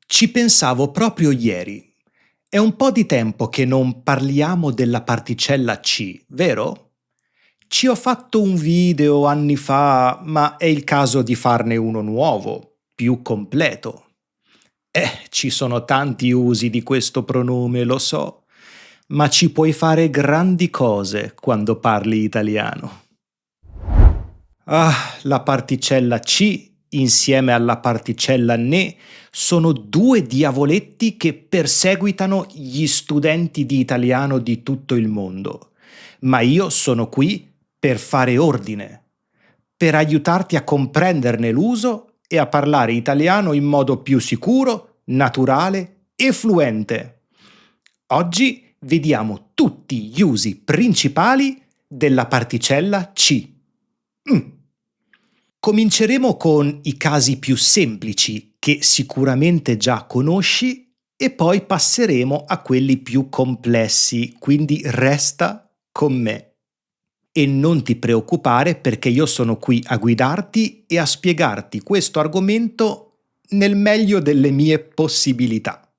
Ci pensavo proprio ieri. È un po' di tempo che non parliamo della particella C, vero? Ci ho fatto un video anni fa, ma è il caso di farne uno nuovo, più completo. Ci sono tanti usi di questo pronome, lo so, ma ci puoi fare grandi cose quando parli italiano. La particella C insieme alla particella ne sono due diavoletti che perseguitano gli studenti di italiano di tutto il mondo. Ma io sono qui per fare ordine, per aiutarti a comprenderne l'uso e a parlare italiano in modo più sicuro, naturale e fluente. Oggi vediamo tutti gli usi principali della particella C. Cominceremo con i casi più semplici che sicuramente già conosci e poi passeremo a quelli più complessi, quindi resta con me. E non ti preoccupare perché io sono qui a guidarti e a spiegarti questo argomento nel meglio delle mie possibilità.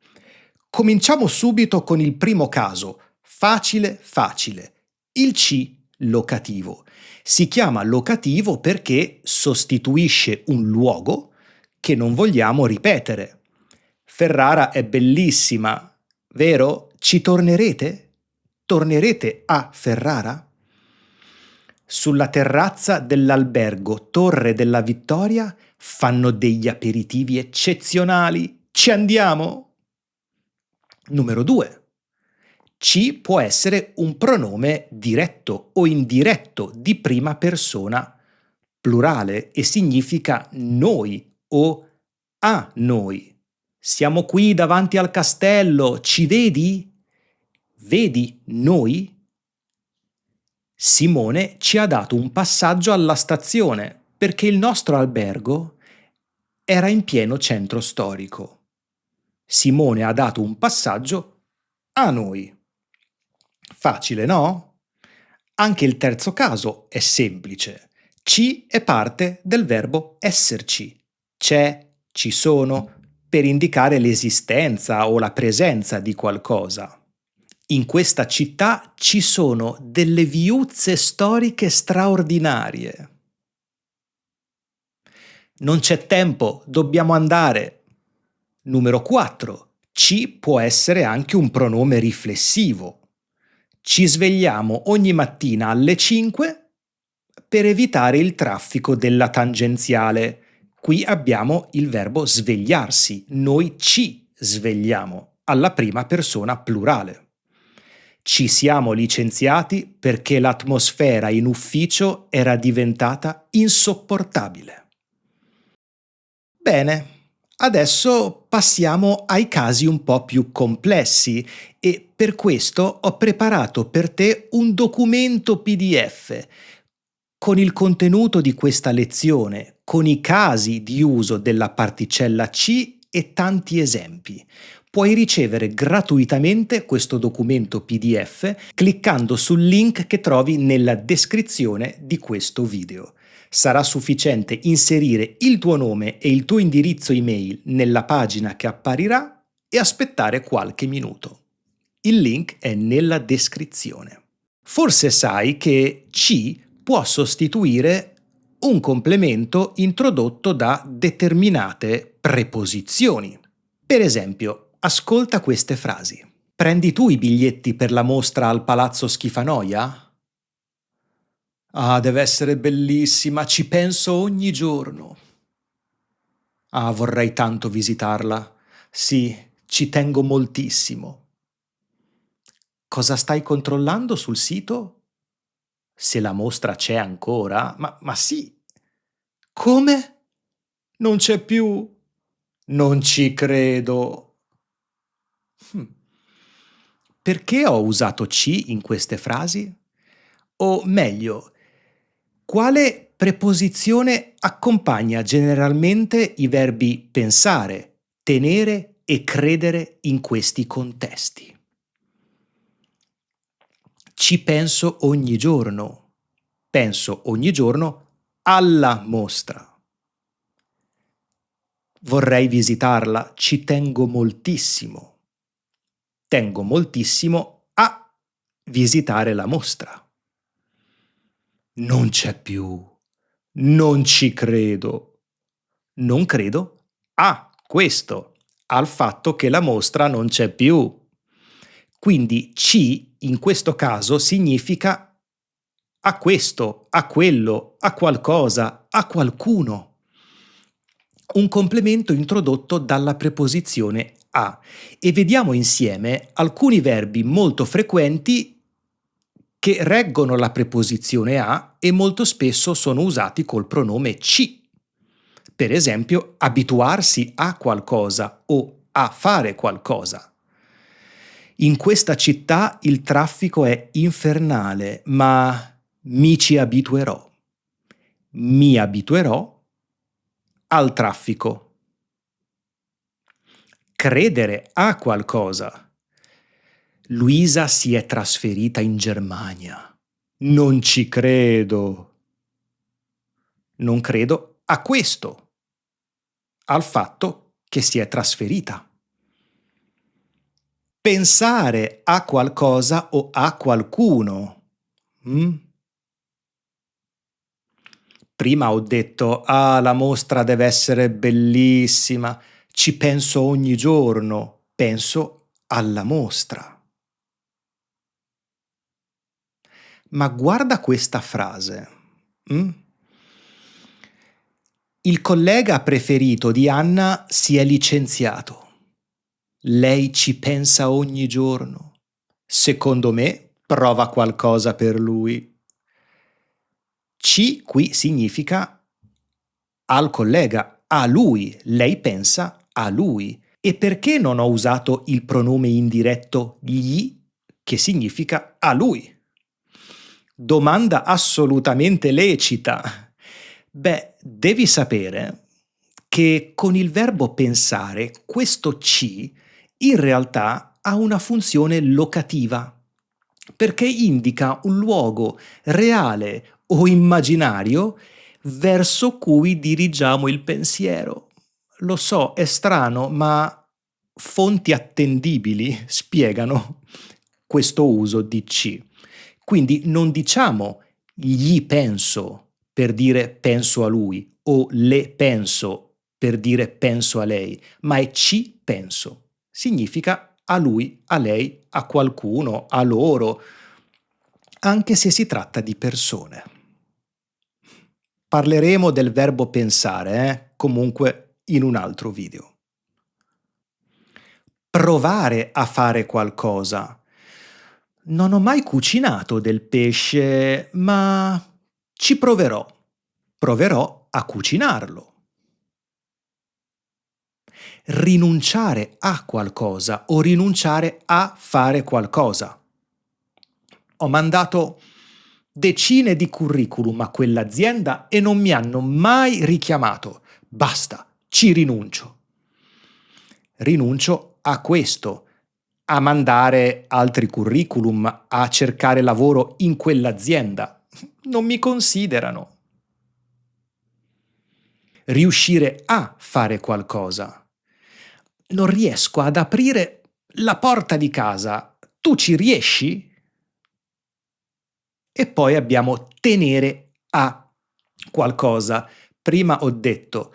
Cominciamo subito con il primo caso, facile facile, il C locativo. Si chiama locativo perché sostituisce un luogo che non vogliamo ripetere. Ferrara è bellissima, vero? Ci tornerete? Tornerete a Ferrara? Sulla terrazza dell'albergo Torre della Vittoria fanno degli aperitivi eccezionali. Ci andiamo? Numero 2. Ci può essere un pronome diretto o indiretto di prima persona plurale e significa noi o a noi. Siamo qui davanti al castello, ci vedi? Vedi noi? Simone ci ha dato un passaggio alla stazione perché il nostro albergo era in pieno centro storico. Simone ha dato un passaggio a noi. Facile, no? Anche il terzo caso è semplice. Ci è parte del verbo esserci. C'è, ci sono, per indicare l'esistenza o la presenza di qualcosa. In questa città ci sono delle viuzze storiche straordinarie. Non c'è tempo, dobbiamo andare. Numero 4. Ci può essere anche un pronome riflessivo. Ci svegliamo ogni mattina alle 5 per evitare il traffico della tangenziale. Qui abbiamo il verbo svegliarsi. Noi ci svegliamo alla prima persona plurale. Ci siamo licenziati perché l'atmosfera in ufficio era diventata insopportabile. Bene, adesso passiamo ai casi un po' più complessi e per questo ho preparato per te un documento PDF con il contenuto di questa lezione, con i casi di uso della particella C e tanti esempi. Puoi ricevere gratuitamente questo documento PDF cliccando sul link che trovi nella descrizione di questo video. Sarà sufficiente inserire il tuo nome e il tuo indirizzo email nella pagina che apparirà e aspettare qualche minuto. Il link è nella descrizione. Forse sai che C può sostituire un complemento introdotto da determinate preposizioni. Per esempio, ascolta queste frasi. Prendi tu i biglietti per la mostra al Palazzo Schifanoia? Deve essere bellissima, ci penso ogni giorno. Vorrei tanto visitarla. Sì, ci tengo moltissimo. Cosa stai controllando sul sito? Se la mostra c'è ancora? Ma sì. Come? Non c'è più? Non ci credo. Perché ho usato C in queste frasi? O meglio, quale preposizione accompagna generalmente i verbi pensare, tenere e credere in questi contesti? Ci penso ogni giorno. Penso ogni giorno alla mostra. Vorrei visitarla, ci tengo moltissimo. Tengo moltissimo a visitare la mostra. Non c'è più. Non ci credo. Non credo a questo, al fatto che la mostra non c'è più. Quindi ci, in questo caso, significa a questo, a quello, a qualcosa, a qualcuno. Un complemento introdotto dalla preposizione a e vediamo insieme alcuni verbi molto frequenti che reggono la preposizione a e molto spesso sono usati col pronome ci. Per esempio, abituarsi a qualcosa o a fare qualcosa. In questa città il traffico è infernale, ma mi ci abituerò. Mi abituerò al traffico. Credere a qualcosa. Luisa si è trasferita in Germania. Non ci credo. Non credo a questo, al fatto che si è trasferita. Pensare a qualcosa o a qualcuno. Mm? Prima ho detto, la mostra deve essere bellissima, ci penso ogni giorno, penso alla mostra. Ma guarda questa frase. Mm? Il collega preferito di Anna si è licenziato. Lei ci pensa ogni giorno. Secondo me prova qualcosa per lui. Ci qui significa al collega, a lui. Lei pensa a lui. E perché non ho usato il pronome indiretto gli, che significa a lui? Domanda assolutamente lecita. Beh, devi sapere che con il verbo pensare questo ci in realtà ha una funzione locativa, perché indica un luogo reale o immaginario verso cui dirigiamo il pensiero. Lo so, è strano, ma fonti attendibili spiegano questo uso di ci. Quindi non diciamo gli penso per dire penso a lui o le penso per dire penso a lei, ma è ci penso. Significa a lui, a lei, a qualcuno, a loro, anche se si tratta di persone. Parleremo del verbo pensare, comunque in un altro video. Provare a fare qualcosa. Non ho mai cucinato del pesce, ma ci proverò. Proverò a cucinarlo. Rinunciare a qualcosa o rinunciare a fare qualcosa. Ho mandato decine di curriculum a quell'azienda e non mi hanno mai richiamato. Basta, ci rinuncio. Rinuncio a questo, a mandare altri curriculum, a cercare lavoro in quell'azienda. Non mi considerano. Riuscire a fare qualcosa. Non riesco ad aprire la porta di casa. Tu ci riesci? E poi abbiamo tenere a qualcosa. Prima ho detto,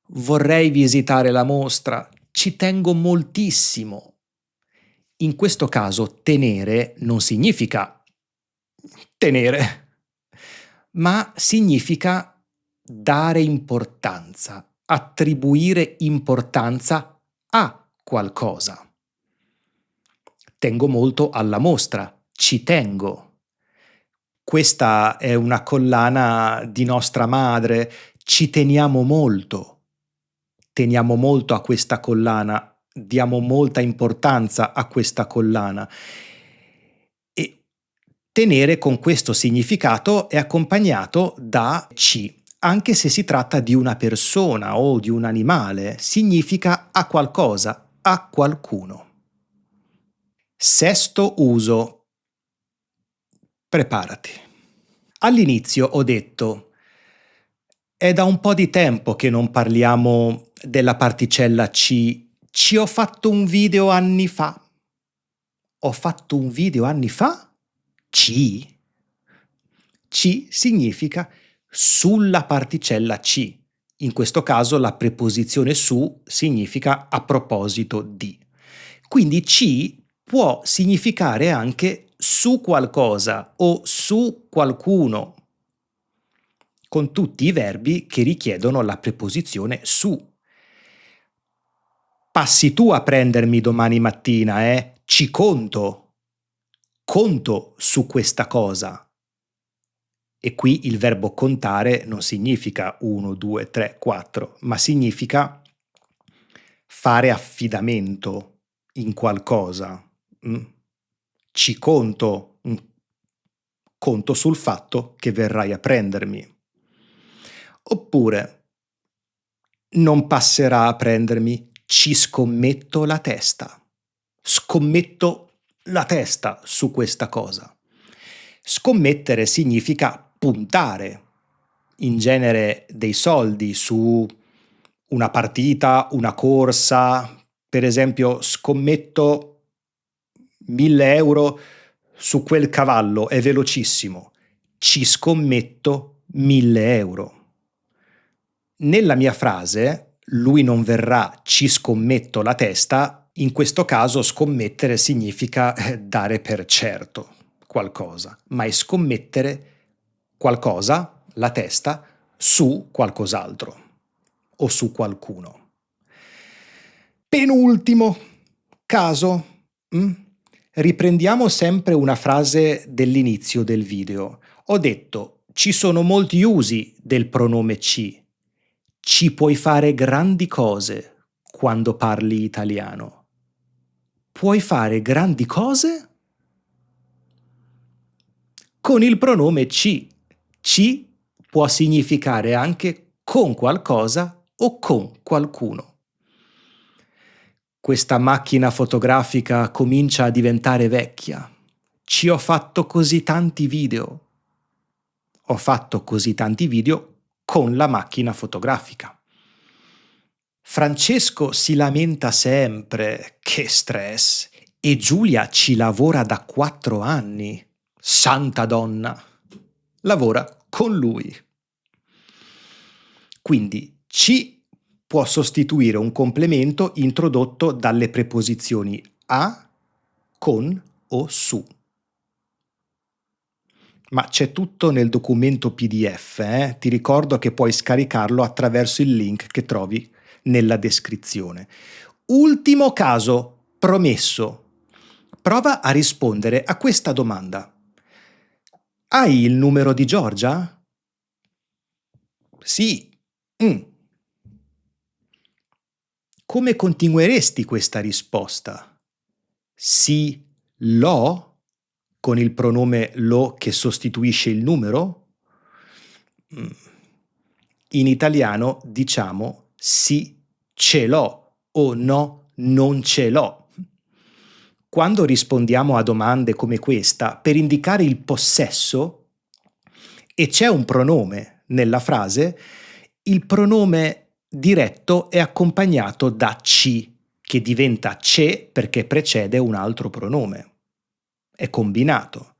vorrei visitare la mostra, ci tengo moltissimo. In questo caso tenere non significa tenere, ma significa dare importanza, attribuire importanza a qualcosa. Tengo molto alla mostra, ci tengo. Questa è una collana di nostra madre, ci teniamo molto a questa collana, diamo molta importanza a questa collana. E tenere con questo significato è accompagnato da ci. Anche se si tratta di una persona o di un animale, significa a qualcosa, a qualcuno. Sesto uso. Preparati. All'inizio ho detto: è da un po' di tempo che non parliamo della particella ci. Ci ho fatto un video anni fa. Ho fatto un video anni fa? Ci? Ci significa sulla particella ci. In questo caso la preposizione su significa a proposito di. Quindi ci può significare anche su qualcosa o su qualcuno, con tutti i verbi che richiedono la preposizione su. Passi tu a prendermi domani mattina, Ci conto. Conto su questa cosa. E qui il verbo contare non significa 1, 2, 3, 4, ma significa fare affidamento in qualcosa. Ci conto. Conto sul fatto che verrai a prendermi. Oppure, non passerà a prendermi, ci scommetto la testa. Scommetto la testa su questa cosa. Scommettere significa puntare, in genere dei soldi, su una partita, una corsa. Per esempio, scommetto 1.000 euro su quel cavallo, è velocissimo. Ci scommetto 1.000 euro. Nella mia frase, lui non verrà, ci scommetto la testa. In questo caso scommettere significa dare per certo qualcosa, ma è scommettere qualcosa, la testa, su qualcos'altro o su qualcuno. Penultimo caso. Riprendiamo sempre una frase dell'inizio del video. Ho detto, ci sono molti usi del pronome ci. Ci puoi fare grandi cose quando parli italiano. Puoi fare grandi cose? Con il pronome ci. Ci può significare anche con qualcosa o con qualcuno. Questa macchina fotografica comincia a diventare vecchia. Ci ho fatto così tanti video. Ho fatto così tanti video con la macchina fotografica. Francesco si lamenta sempre, che stress, e Giulia ci lavora da 4 anni. Santa donna! Lavora con lui. Quindi ci può sostituire un complemento introdotto dalle preposizioni a, con o su. Ma c'è tutto nel documento PDF, Ti ricordo che puoi scaricarlo attraverso il link che trovi nella descrizione. Ultimo caso, promesso. Prova a rispondere a questa domanda. Hai il numero di Giorgia? Sì. Come continueresti questa risposta? Sì, l'ho? Con il pronome lo che sostituisce il numero? In italiano diciamo sì, ce l'ho o no, non ce l'ho. Quando rispondiamo a domande come questa, per indicare il possesso, e c'è un pronome nella frase, il pronome diretto è accompagnato da ci, che diventa ce perché precede un altro pronome. È combinato.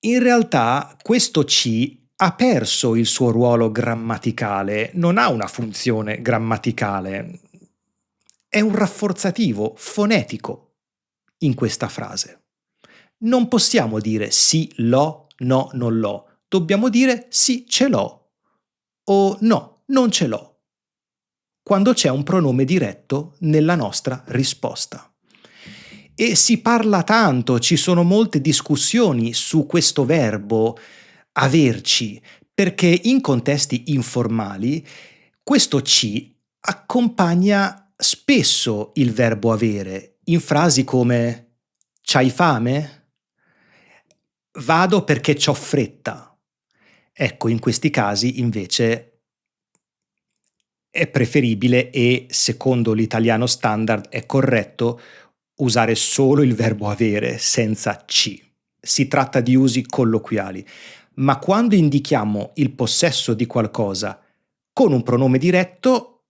In realtà questo ci ha perso il suo ruolo grammaticale, non ha una funzione grammaticale. È un rafforzativo fonetico in questa frase. Non possiamo dire sì, l'ho, no, non l'ho. Dobbiamo dire sì, ce l'ho o no, non ce l'ho, quando c'è un pronome diretto nella nostra risposta. E si parla tanto, ci sono molte discussioni su questo verbo averci, perché in contesti informali questo ci accompagna spesso il verbo avere in frasi come c'hai fame? Vado perché c'ho fretta. Ecco, in questi casi invece è preferibile e, secondo l'italiano standard, è corretto usare solo il verbo avere senza ci. Si tratta di usi colloquiali, ma quando indichiamo il possesso di qualcosa con un pronome diretto,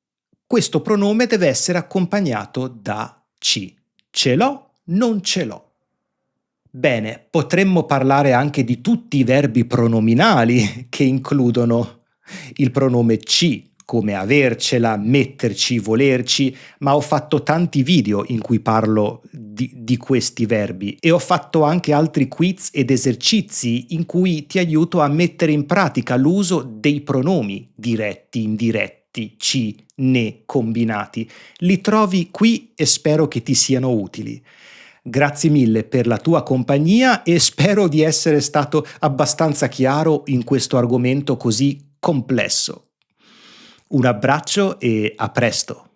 Questo pronome deve essere accompagnato da ci. Ce l'ho, non ce l'ho. Bene, potremmo parlare anche di tutti i verbi pronominali che includono il pronome ci, come avercela, metterci, volerci, ma ho fatto tanti video in cui parlo di questi verbi e ho fatto anche altri quiz ed esercizi in cui ti aiuto a mettere in pratica l'uso dei pronomi diretti, indiretti, ci, ne, combinati. Li trovi qui e spero che ti siano utili. Grazie mille per la tua compagnia e spero di essere stato abbastanza chiaro in questo argomento così complesso. Un abbraccio e a presto!